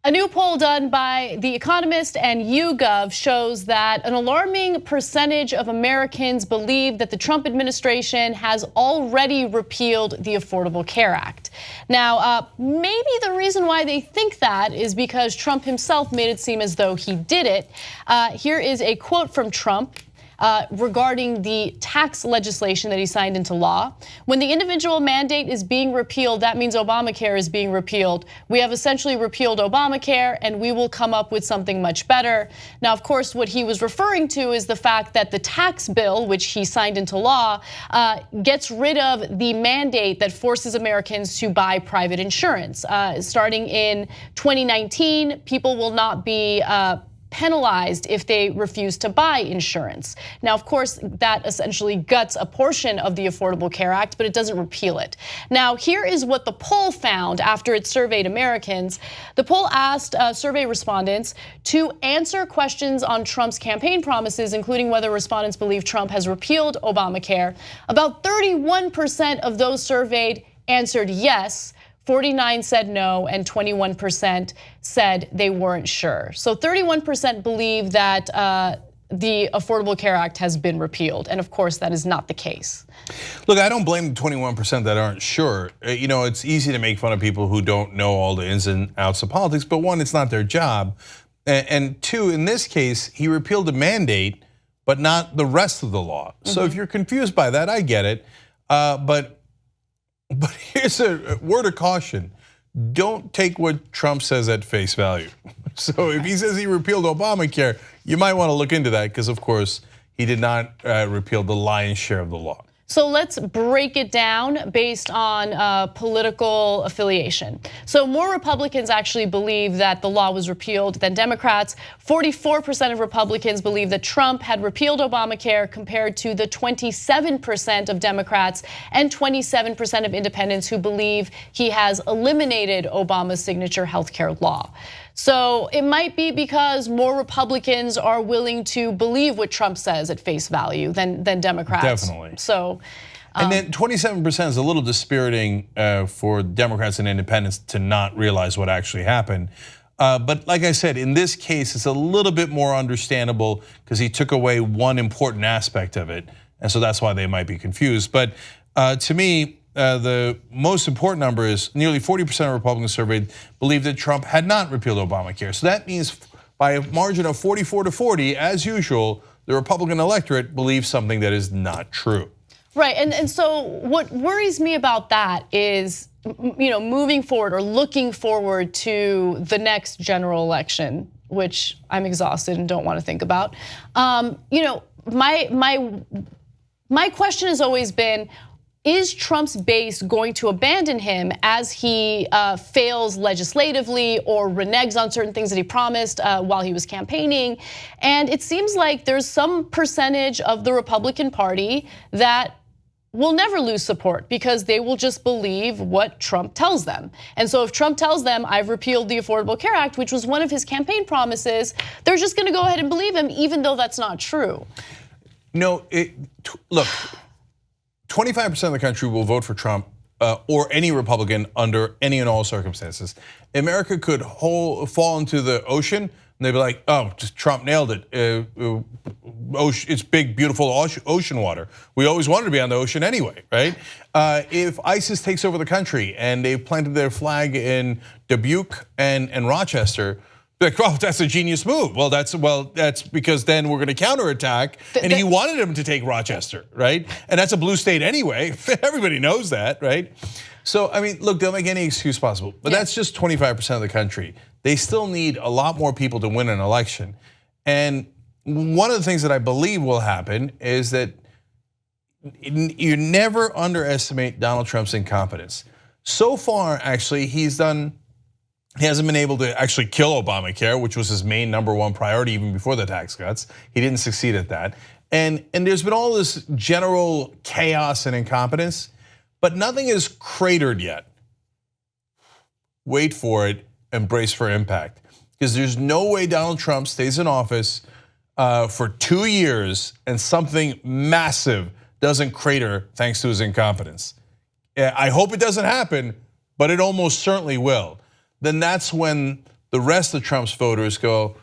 A new poll done by The Economist and YouGov shows that an alarming percentage of Americans believe that the Trump administration has already repealed the Affordable Care Act. Now, maybe the reason why they think that is because Trump himself made it seem as though he did it. Here is a quote from Trump regarding the tax legislation that he signed into law. When the individual mandate is being repealed, that means Obamacare is being repealed. We have essentially repealed Obamacare and we will come up with something much better. Now, of course, what he was referring to is the fact that the tax bill, which he signed into law, gets rid of the mandate that forces Americans to buy private insurance. Starting in 2019, people will not be penalized if they refuse to buy insurance. Now, of course, that essentially guts a portion of the Affordable Care Act, but it doesn't repeal it. Now, here is what the poll found after it surveyed Americans. The poll asked survey respondents to answer questions on Trump's campaign promises, including whether respondents believe Trump has repealed Obamacare. About 31% of those surveyed answered yes. 49% said no, and 21% said they weren't sure. So 31% believe that the Affordable Care Act has been repealed, and of course that is not the case. Look, I don't blame the 21% that aren't sure. You know, it's easy to make fun of people who don't know all the ins and outs of politics, but one, it's not their job. And two, in this case, he repealed the mandate, but not the rest of the law. So if you're confused by that, I get it. But here's a word of caution. Don't take what Trump says at face value. So if he says he repealed Obamacare, you might want to look into that because, of course, he did not repeal the lion's share of the law. So let's break it down based on political affiliation. So more Republicans actually believe that the law was repealed than Democrats. 44% of Republicans believe that Trump had repealed Obamacare compared to the 27% of Democrats and 27% of independents who believe he has eliminated Obama's signature healthcare law. So it might be because more Republicans are willing to believe what Trump says at face value than Democrats. Definitely. So, and then 27% is a little dispiriting for Democrats and independents to not realize what actually happened. But like I said, in this case, it's a little bit more understandable because he took away one important aspect of it. And so that's why they might be confused. But to me, the most important number is nearly 40% of Republicans surveyed believe that Trump had not repealed Obamacare. So that means by a margin of 44-40, as usual, the Republican electorate believes something that is not true. Right, and so what worries me about that is, moving forward or looking forward to the next general election, which I'm exhausted and don't want to think about. My question has always been, is Trump's base going to abandon him as he fails legislatively or reneges on certain things that he promised while he was campaigning? And it seems like there's some percentage of the Republican Party that will never lose support because they will just believe what Trump tells them. And so if Trump tells them, I've repealed the Affordable Care Act, which was one of his campaign promises, they're just gonna go ahead and believe him even though that's not true. No, look. 25% of the country will vote for Trump or any Republican under any and all circumstances. America could fall into the ocean and they'd be like, oh, just Trump nailed it. It's big, beautiful ocean water. We always wanted to be on the ocean anyway, right? If ISIS takes over the country and they've planted their flag in Dubuque and Rochester, like, well, that's a genius move. Well, that's because then we're going to counterattack. And he wanted him to take Rochester, right? And that's a blue state anyway. Everybody knows that, right? So, I mean, look, they'll make any excuse possible. But that's just 25% of the country. They still need a lot more people to win an election. And one of the things that I believe will happen is that you never underestimate Donald Trump's incompetence. So far, actually, he hasn't been able to actually kill Obamacare, which was his main #1 priority even before the tax cuts. He didn't succeed at that. And there's been all this general chaos and incompetence, but nothing is cratered yet. Wait for it and brace for impact. Because there's no way Donald Trump stays in office for 2 years and something massive doesn't crater thanks to his incompetence. I hope it doesn't happen, but it almost certainly will. Then that's when the rest of Trump's voters go,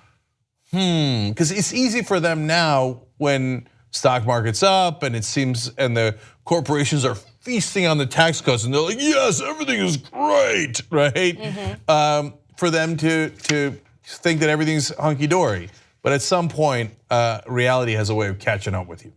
because it's easy for them now when stock market's up and it seems, and the corporations are feasting on the tax cuts and they're like, yes, everything is great, right? For them to think that everything's hunky-dory. But at some point, reality has a way of catching up with you.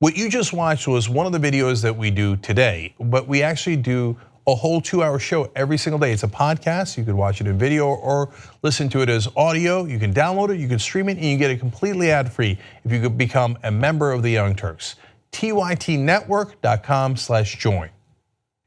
What you just watched was one of the videos that we do today, but we actually do a whole 2-hour show every single day. It's a podcast. You could watch it in video or listen to it as audio. You can download it, you can stream it, and you get it completely ad-free if you could become a member of the Young Turks. TYTnetwork.com/join.